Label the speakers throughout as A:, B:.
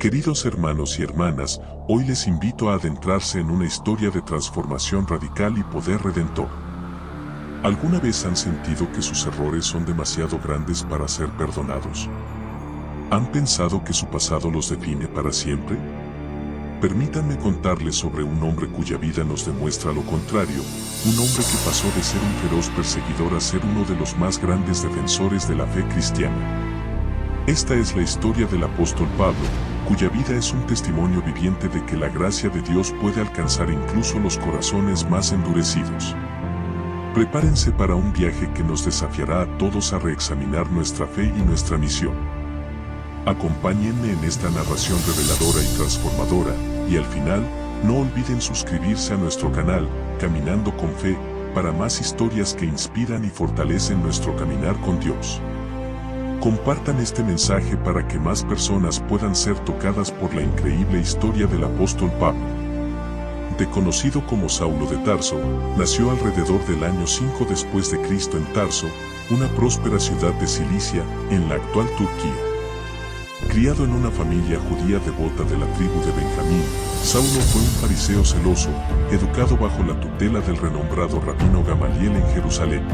A: Queridos hermanos y hermanas, hoy les invito a adentrarse en una historia de transformación radical y poder redentor. ¿Alguna vez han sentido que sus errores son demasiado grandes para ser perdonados? ¿Han pensado que su pasado los define para siempre? Permítanme contarles sobre un hombre cuya vida nos demuestra lo contrario, un hombre que pasó de ser un feroz perseguidor a ser uno de los más grandes defensores de la fe cristiana. Esta es la historia del apóstol Pablo, cuya vida es un testimonio viviente de que la gracia de Dios puede alcanzar incluso los corazones más endurecidos. Prepárense para un viaje que nos desafiará a todos a reexaminar nuestra fe y nuestra misión. Acompáñenme en esta narración reveladora y transformadora, y al final, no olviden suscribirse a nuestro canal, Caminando con Fe, para más historias que inspiran y fortalecen nuestro caminar con Dios. Compartan este mensaje para que más personas puedan ser tocadas por la increíble historia del apóstol Pablo. Conocido como Saulo de Tarso, nació alrededor del año 5 después de Cristo en Tarso, una próspera ciudad de Cilicia, en la actual Turquía. Criado en una familia judía devota de la tribu de Benjamín, Saulo fue un fariseo celoso, educado bajo la tutela del renombrado rabino Gamaliel en Jerusalén.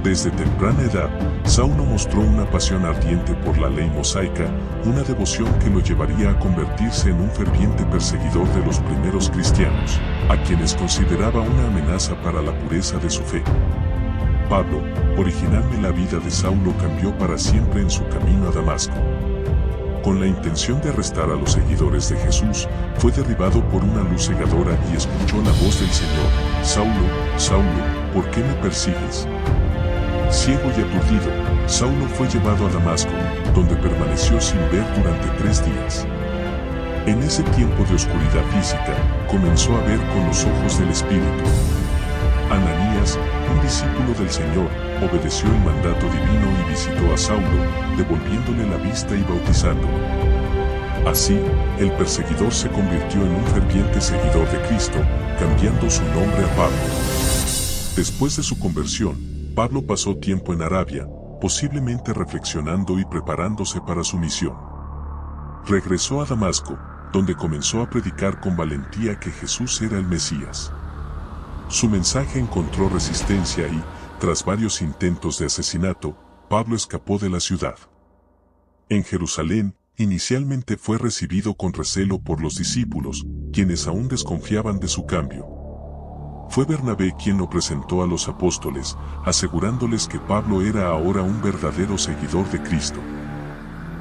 A: Desde temprana edad, Saulo mostró una pasión ardiente por la ley mosaica, una devoción que lo llevaría a convertirse en un ferviente perseguidor de los primeros cristianos, a quienes consideraba una amenaza para la pureza de su fe. Pablo, originalmente la vida de Saulo cambió para siempre en su camino a Damasco. Con la intención de arrestar a los seguidores de Jesús, fue derribado por una luz cegadora y escuchó la voz del Señor: Saulo, Saulo, ¿por qué me persigues? Ciego y aturdido, Saulo fue llevado a Damasco, donde permaneció sin ver durante 3 días. En ese tiempo de oscuridad física, comenzó a ver con los ojos del Espíritu. Ananías, un discípulo del Señor, obedeció el mandato divino y visitó a Saulo, devolviéndole la vista y bautizándolo. Así, el perseguidor se convirtió en un ferviente seguidor de Cristo, cambiando su nombre a Pablo. Después de su conversión, Pablo pasó tiempo en Arabia, posiblemente reflexionando y preparándose para su misión. Regresó a Damasco, donde comenzó a predicar con valentía que Jesús era el Mesías. Su mensaje encontró resistencia y, tras varios intentos de asesinato, Pablo escapó de la ciudad. En Jerusalén, inicialmente fue recibido con recelo por los discípulos, quienes aún desconfiaban de su cambio. Fue Bernabé quien lo presentó a los apóstoles, asegurándoles que Pablo era ahora un verdadero seguidor de Cristo.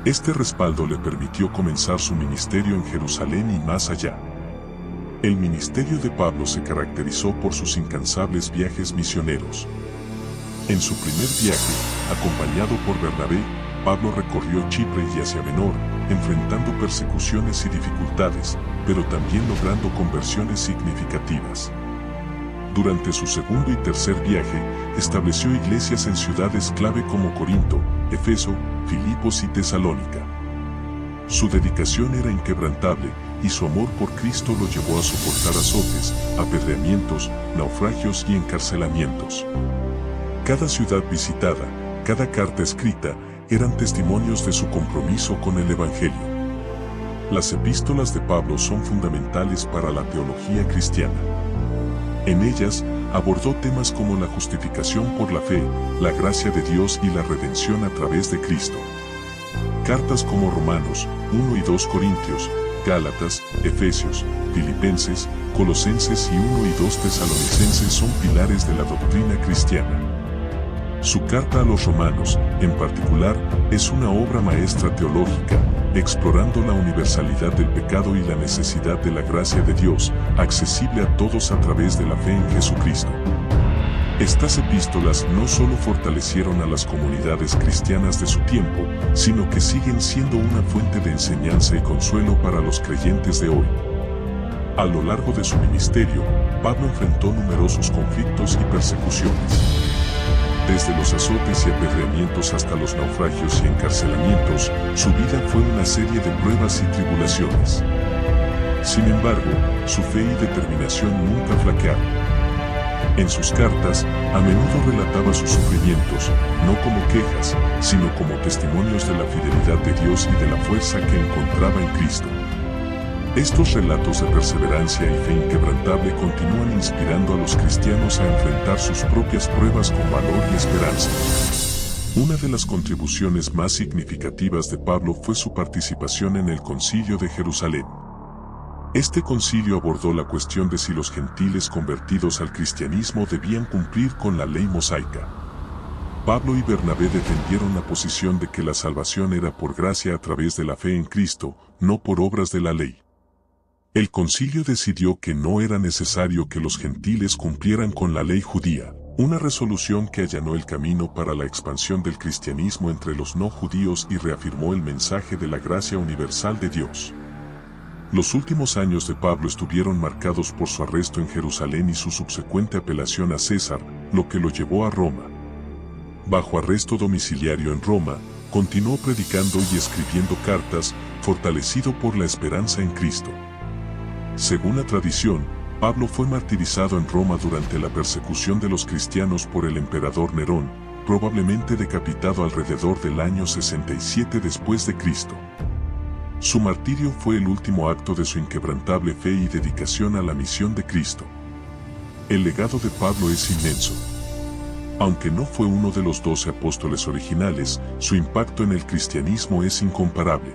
A: Este respaldo le permitió comenzar su ministerio en Jerusalén y más allá. El ministerio de Pablo se caracterizó por sus incansables viajes misioneros. En su primer viaje, acompañado por Bernabé, Pablo recorrió Chipre y Asia Menor, enfrentando persecuciones y dificultades, pero también logrando conversiones significativas. Durante su segundo y tercer viaje, estableció iglesias en ciudades clave como Corinto, Éfeso, Filipos y Tesalónica. Su dedicación era inquebrantable, y su amor por Cristo lo llevó a soportar azotes, apedreamientos, naufragios y encarcelamientos. Cada ciudad visitada, cada carta escrita, eran testimonios de su compromiso con el Evangelio. Las epístolas de Pablo son fundamentales para la teología cristiana. En ellas, abordó temas como la justificación por la fe, la gracia de Dios y la redención a través de Cristo. Cartas como Romanos, 1 y 2 Corintios, Gálatas, Efesios, Filipenses, Colosenses y 1 y 2 Tesalonicenses son pilares de la doctrina cristiana. Su carta a los romanos, en particular, es una obra maestra teológica, explorando la universalidad del pecado y la necesidad de la gracia de Dios, accesible a todos a través de la fe en Jesucristo. Estas epístolas no solo fortalecieron a las comunidades cristianas de su tiempo, sino que siguen siendo una fuente de enseñanza y consuelo para los creyentes de hoy. A lo largo de su ministerio, Pablo enfrentó numerosos conflictos y persecuciones. Desde los azotes y apedreamientos hasta los naufragios y encarcelamientos, su vida fue una serie de pruebas y tribulaciones. Sin embargo, su fe y determinación nunca flaquearon. En sus cartas, a menudo relataba sus sufrimientos, no como quejas, sino como testimonios de la fidelidad de Dios y de la fuerza que encontraba en Cristo. Estos relatos de perseverancia y fe inquebrantable continúan inspirando a los cristianos a enfrentar sus propias pruebas con valor y esperanza. Una de las contribuciones más significativas de Pablo fue su participación en el Concilio de Jerusalén. Este concilio abordó la cuestión de si los gentiles convertidos al cristianismo debían cumplir con la ley mosaica. Pablo y Bernabé defendieron la posición de que la salvación era por gracia a través de la fe en Cristo, no por obras de la ley. El concilio decidió que no era necesario que los gentiles cumplieran con la ley judía, una resolución que allanó el camino para la expansión del cristianismo entre los no judíos y reafirmó el mensaje de la gracia universal de Dios. Los últimos años de Pablo estuvieron marcados por su arresto en Jerusalén y su subsecuente apelación a César, lo que lo llevó a Roma. Bajo arresto domiciliario en Roma, continuó predicando y escribiendo cartas, fortalecido por la esperanza en Cristo. Según la tradición, Pablo fue martirizado en Roma durante la persecución de los cristianos por el emperador Nerón, probablemente decapitado alrededor del año 67 después de Cristo. Su martirio fue el último acto de su inquebrantable fe y dedicación a la misión de Cristo. El legado de Pablo es inmenso. Aunque no fue uno de los 12 apóstoles originales, su impacto en el cristianismo es incomparable.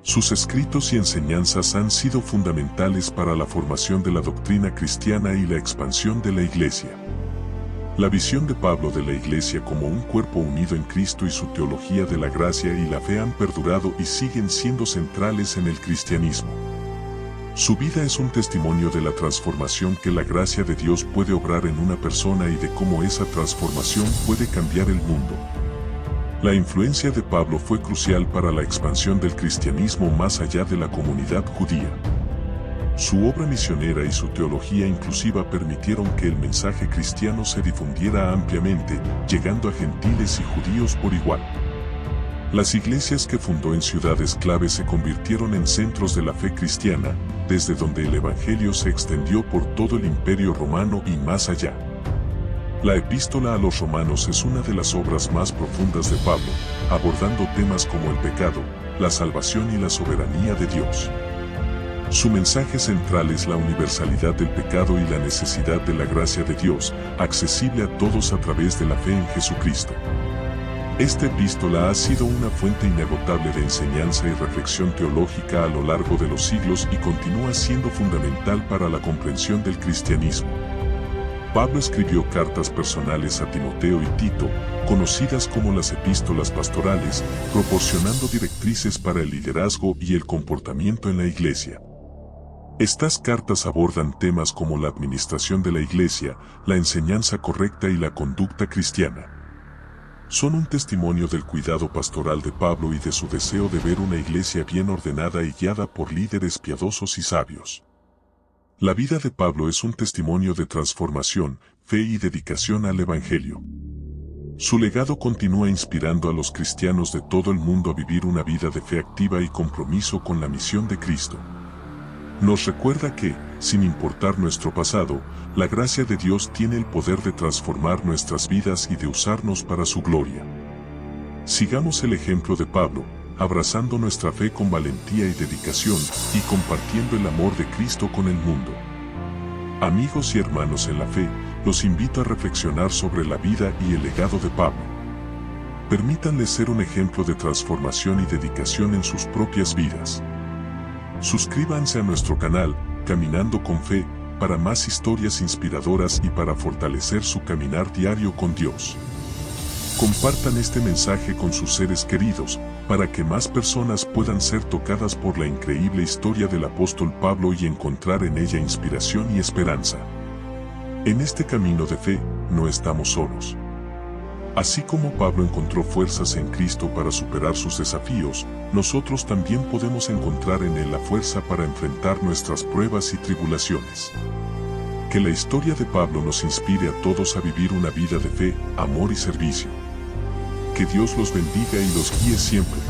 A: Sus escritos y enseñanzas han sido fundamentales para la formación de la doctrina cristiana y la expansión de la Iglesia. La visión de Pablo de la Iglesia como un cuerpo unido en Cristo y su teología de la gracia y la fe han perdurado y siguen siendo centrales en el cristianismo. Su vida es un testimonio de la transformación que la gracia de Dios puede obrar en una persona y de cómo esa transformación puede cambiar el mundo. La influencia de Pablo fue crucial para la expansión del cristianismo más allá de la comunidad judía. Su obra misionera y su teología inclusiva permitieron que el mensaje cristiano se difundiera ampliamente, llegando a gentiles y judíos por igual. Las iglesias que fundó en ciudades clave se convirtieron en centros de la fe cristiana, desde donde el evangelio se extendió por todo el Imperio Romano y más allá. La Epístola a los Romanos es una de las obras más profundas de Pablo, abordando temas como el pecado, la salvación y la soberanía de Dios. Su mensaje central es la universalidad del pecado y la necesidad de la gracia de Dios, accesible a todos a través de la fe en Jesucristo. Esta epístola ha sido una fuente inagotable de enseñanza y reflexión teológica a lo largo de los siglos y continúa siendo fundamental para la comprensión del cristianismo. Pablo escribió cartas personales a Timoteo y Tito, conocidas como las epístolas pastorales, proporcionando directrices para el liderazgo y el comportamiento en la iglesia. Estas cartas abordan temas como la administración de la iglesia, la enseñanza correcta y la conducta cristiana. Son un testimonio del cuidado pastoral de Pablo y de su deseo de ver una iglesia bien ordenada y guiada por líderes piadosos y sabios. La vida de Pablo es un testimonio de transformación, fe y dedicación al Evangelio. Su legado continúa inspirando a los cristianos de todo el mundo a vivir una vida de fe activa y compromiso con la misión de Cristo. Nos recuerda que, sin importar nuestro pasado, la gracia de Dios tiene el poder de transformar nuestras vidas y de usarnos para su gloria. Sigamos el ejemplo de Pablo, abrazando nuestra fe con valentía y dedicación, y compartiendo el amor de Cristo con el mundo. Amigos y hermanos en la fe, los invito a reflexionar sobre la vida y el legado de Pablo. Permítanle ser un ejemplo de transformación y dedicación en sus propias vidas. Suscríbanse a nuestro canal, Caminando con Fe, para más historias inspiradoras y para fortalecer su caminar diario con Dios. Compartan este mensaje con sus seres queridos, para que más personas puedan ser tocadas por la increíble historia del apóstol Pablo y encontrar en ella inspiración y esperanza. En este camino de fe, no estamos solos. Así como Pablo encontró fuerzas en Cristo para superar sus desafíos, nosotros también podemos encontrar en Él la fuerza para enfrentar nuestras pruebas y tribulaciones. Que la historia de Pablo nos inspire a todos a vivir una vida de fe, amor y servicio. Que Dios los bendiga y los guíe siempre.